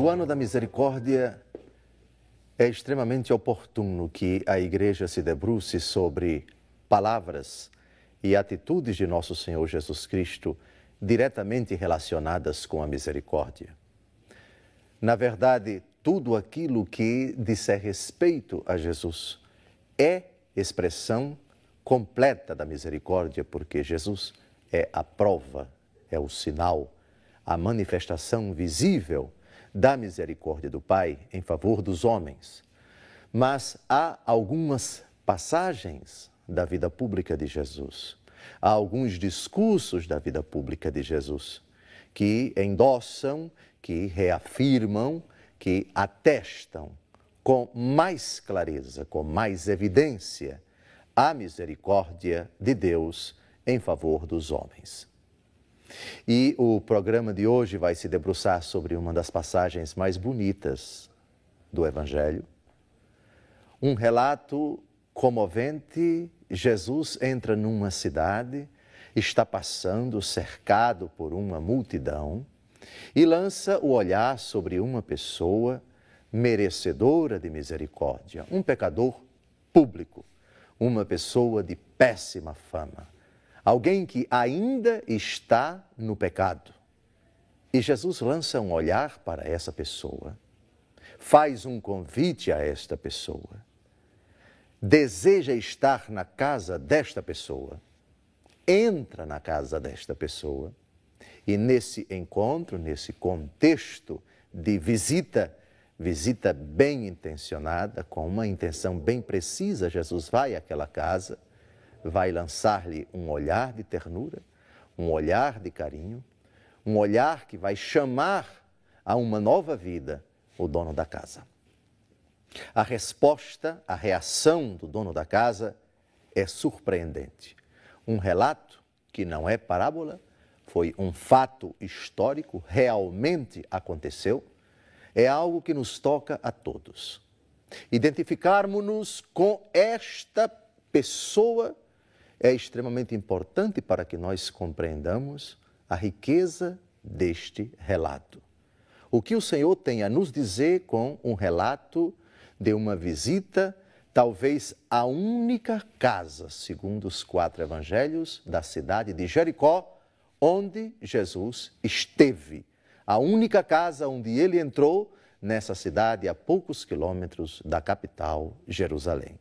No ano da misericórdia, é extremamente oportuno que a Igreja se debruce sobre palavras e atitudes de nosso Senhor Jesus Cristo diretamente relacionadas com a misericórdia. Na verdade, tudo aquilo que disser respeito a Jesus é expressão completa da misericórdia, porque Jesus é a prova, é o sinal, a manifestação visível da misericórdia do Pai em favor dos homens. Mas há algumas passagens da vida pública de Jesus, há alguns discursos da vida pública de Jesus que endossam, que reafirmam, que atestam com mais clareza, com mais evidência, a misericórdia de Deus em favor dos homens. E o programa de hoje vai se debruçar sobre uma das passagens mais bonitas do Evangelho. Um relato comovente: Jesus entra numa cidade, está passando cercado por uma multidão e lança o olhar sobre uma pessoa merecedora de misericórdia, um pecador público, uma pessoa de péssima fama, alguém que ainda está no pecado. E Jesus lança um olhar para essa pessoa, faz um convite a esta pessoa, deseja estar na casa desta pessoa, entra na casa desta pessoa e nesse encontro, nesse contexto de visita bem intencionada, com uma intenção bem precisa, Jesus vai àquela casa, vai lançar-lhe um olhar de ternura, um olhar de carinho, um olhar que vai chamar a uma nova vida o dono da casa. A resposta, a reação do dono da casa é surpreendente. Um relato que não é parábola, foi um fato histórico, realmente aconteceu, é algo que nos toca a todos. Identificarmos-nos com esta pessoa é extremamente importante para que nós compreendamos a riqueza deste relato. O que o Senhor tem a nos dizer com um relato de uma visita, talvez a única casa, segundo os 4 evangelhos, da cidade de Jericó, onde Jesus esteve. A única casa onde ele entrou nessa cidade a poucos quilômetros da capital, Jerusalém.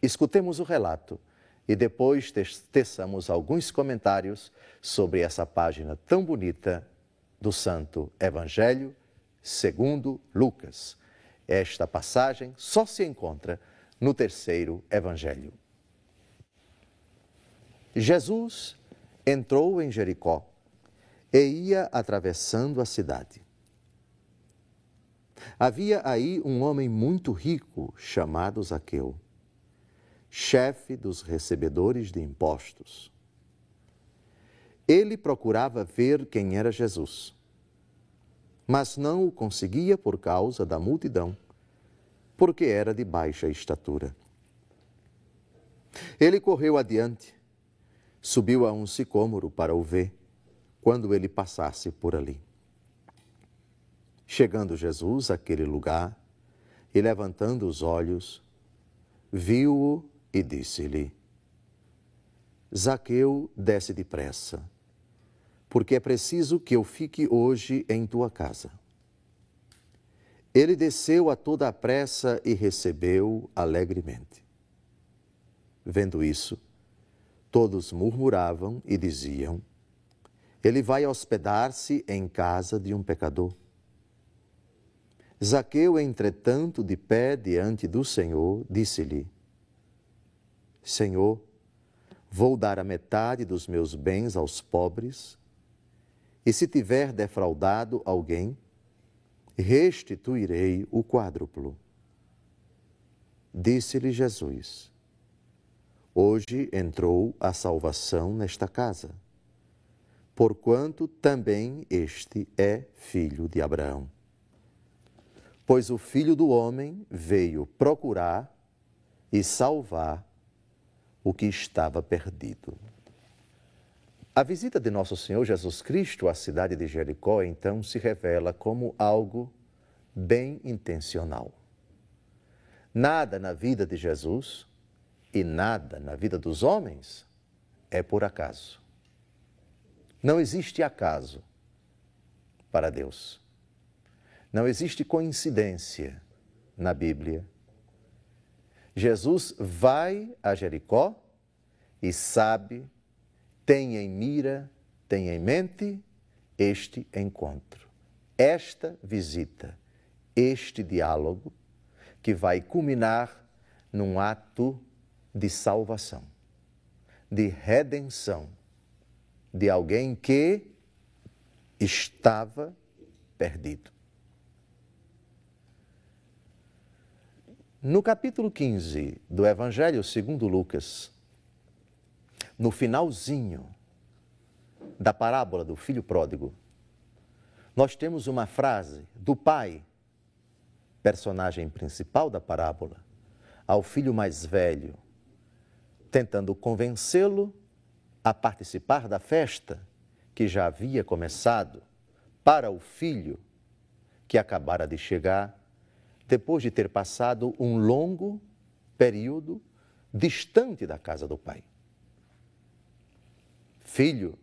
Escutemos o relato e depois teçamos alguns comentários sobre essa página tão bonita do Santo Evangelho segundo Lucas. Esta passagem só se encontra no 3º Evangelho. Jesus entrou em Jericó e ia atravessando a cidade. Havia aí um homem muito rico chamado Zaqueu, chefe dos recebedores de impostos. Ele procurava ver quem era Jesus, mas não o conseguia por causa da multidão, porque era de baixa estatura. Ele correu adiante, subiu a um sicômoro para o ver, quando ele passasse por ali. Chegando Jesus àquele lugar e levantando os olhos, viu-o e disse-lhe: Zaqueu, desce depressa, porque é preciso que eu fique hoje em tua casa. Ele desceu a toda a pressa e recebeu alegremente. Vendo isso, todos murmuravam e diziam: ele vai hospedar-se em casa de um pecador. Zaqueu, entretanto, de pé diante do Senhor, disse-lhe: Senhor, vou dar a metade dos meus bens aos pobres, e se tiver defraudado alguém, restituirei o quádruplo. Disse-lhe Jesus: Hoje entrou a salvação nesta casa, porquanto também este é filho de Abraão. Pois o Filho do Homem veio procurar e salvar o que estava perdido. A visita de nosso Senhor Jesus Cristo à cidade de Jericó, então, se revela como algo bem intencional. Nada na vida de Jesus e nada na vida dos homens é por acaso. Não existe acaso para Deus. Não existe coincidência na Bíblia. Jesus vai a Jericó e sabe, tem em mira, tem em mente este encontro, esta visita, este diálogo que vai culminar num ato de salvação, de redenção de alguém que estava perdido. No capítulo 15 do Evangelho segundo Lucas, no finalzinho da parábola do filho pródigo, nós temos uma frase do pai, personagem principal da parábola, ao filho mais velho, tentando convencê-lo a participar da festa que já havia começado para o filho que acabara de chegar, depois de ter passado um longo período distante da casa do pai. Filho,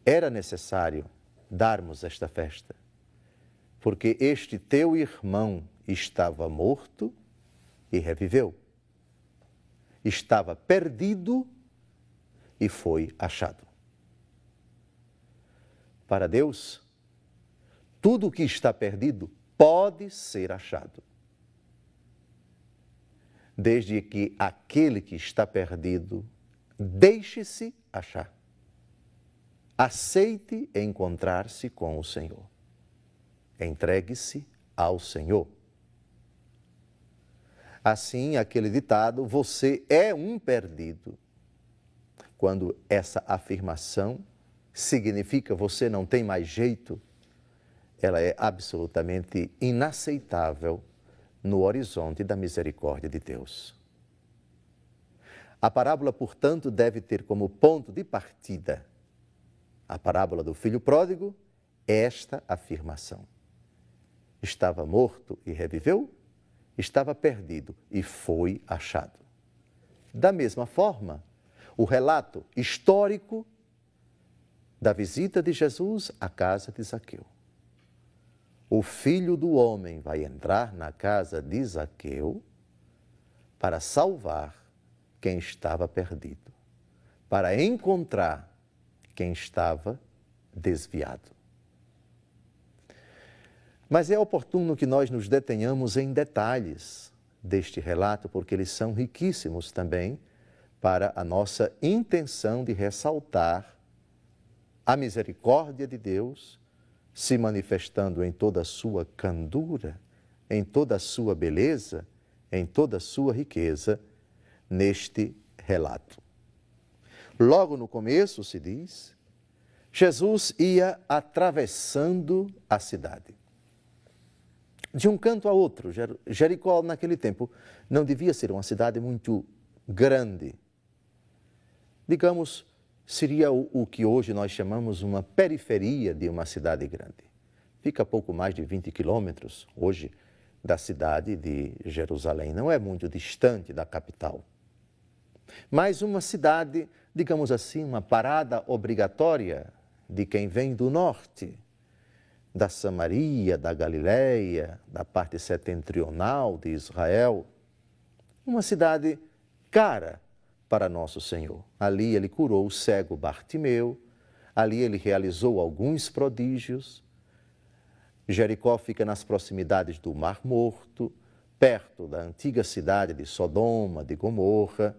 era necessário darmos esta festa, porque este teu irmão estava morto e reviveu. Estava perdido e foi achado. Para Deus, tudo o que está perdido pode ser achado, desde que aquele que está perdido deixe-se achar. Aceite encontrar-se com o Senhor. Entregue-se ao Senhor. Assim, aquele ditado, você é um perdido, quando essa afirmação significa você não tem mais jeito, ela é absolutamente inaceitável no horizonte da misericórdia de Deus. A parábola, portanto, deve ter como ponto de partida a parábola do filho pródigo, esta afirmação. Estava morto e reviveu, estava perdido e foi achado. Da mesma forma, o relato histórico da visita de Jesus à casa de Zaqueu. O Filho do Homem vai entrar na casa de Zaqueu para salvar quem estava perdido, para encontrar quem estava desviado. Mas é oportuno que nós nos detenhamos em detalhes deste relato, porque eles são riquíssimos também para a nossa intenção de ressaltar a misericórdia de Deus se manifestando em toda a sua candura, em toda a sua beleza, em toda a sua riqueza neste relato. Logo no começo se diz, Jesus ia atravessando a cidade. De um canto a outro, Jericó naquele tempo não devia ser uma cidade muito grande. Digamos, seria o que hoje nós chamamos uma periferia de uma cidade grande. Fica a pouco mais de 20 quilômetros hoje da cidade de Jerusalém. Não é muito distante da capital. Mas uma cidade, digamos assim, uma parada obrigatória de quem vem do norte, da Samaria, da Galileia, da parte setentrional de Israel. Uma cidade cara para nosso Senhor. Ali ele curou o cego Bartimeu, ali ele realizou alguns prodígios. Jericó fica nas proximidades do Mar Morto, perto da antiga cidade de Sodoma, de Gomorra,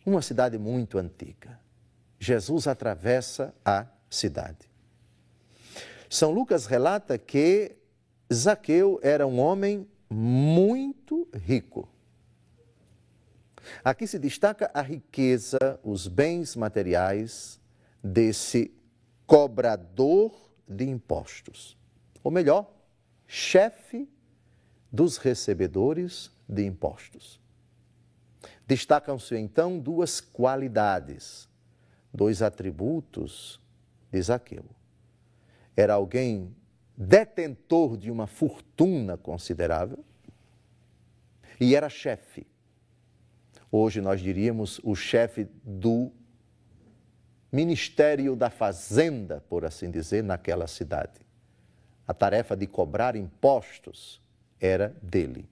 uma cidade muito antiga. Jesus atravessa a cidade. São Lucas relata que Zaqueu era um homem muito rico. Aqui se destaca a riqueza, os bens materiais desse cobrador de impostos. Ou melhor, chefe dos recebedores de impostos. Destacam-se então duas qualidades, dois atributos de Zaqueu. Era alguém detentor de uma fortuna considerável e era chefe. Hoje nós diríamos o chefe do Ministério da Fazenda, por assim dizer, naquela cidade. A tarefa de cobrar impostos era dele.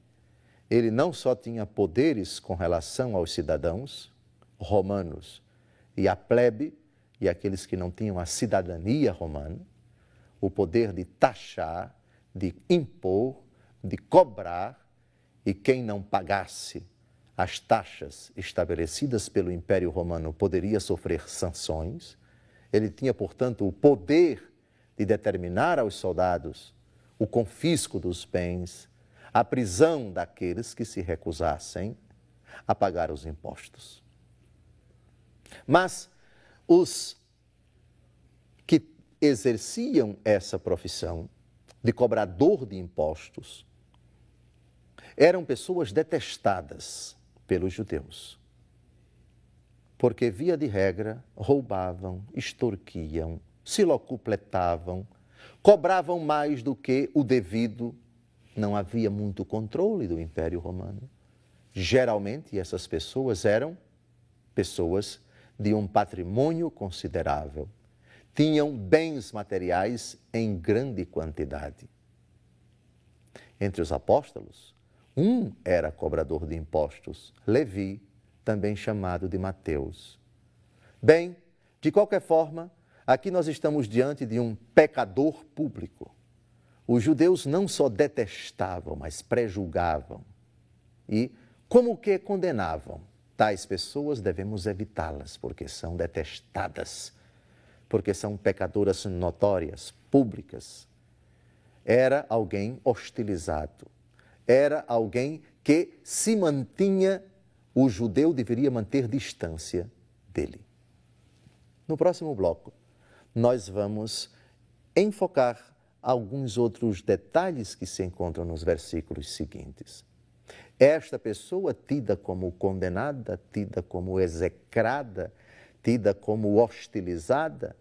Ele não só tinha poderes com relação aos cidadãos romanos e à plebe e aqueles que não tinham a cidadania romana, o poder de taxar, de impor, de cobrar, e quem não pagasse as taxas estabelecidas pelo Império Romano poderia sofrer sanções. Ele tinha, portanto, o poder de determinar aos soldados o confisco dos bens, a prisão daqueles que se recusassem a pagar os impostos. Mas os que exerciam essa profissão de cobrador de impostos eram pessoas detestadas pelos judeus, porque, via de regra, roubavam, extorquiam, se locupletavam, cobravam mais do que o devido. Não havia muito controle do Império Romano. Geralmente, essas pessoas eram pessoas de um patrimônio considerável, tinham bens materiais em grande quantidade. Entre os apóstolos, um era cobrador de impostos, Levi, também chamado de Mateus. Bem, de qualquer forma, aqui nós estamos diante de um pecador público. Os judeus não só detestavam, mas prejulgavam. E, como que condenavam? Tais pessoas devemos evitá-las, porque são detestadas, porque são pecadoras notórias, públicas. Era alguém hostilizado. Era alguém que se mantinha, o judeu deveria manter distância dele. No próximo bloco, nós vamos enfocar alguns outros detalhes que se encontram nos versículos seguintes. Esta pessoa tida como condenada, tida como execrada, tida como hostilizada,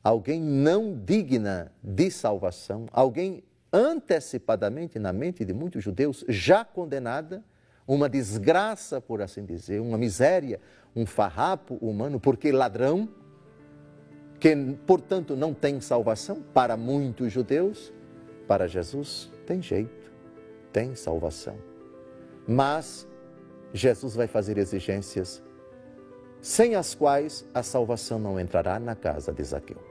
alguém não digna de salvação, alguém antecipadamente na mente de muitos judeus já condenada, uma desgraça, por assim dizer, uma miséria, um farrapo humano, porque ladrão, que, portanto, não tem salvação para muitos judeus, para Jesus tem jeito, tem salvação. Mas Jesus vai fazer exigências sem as quais a salvação não entrará na casa de Zaqueu.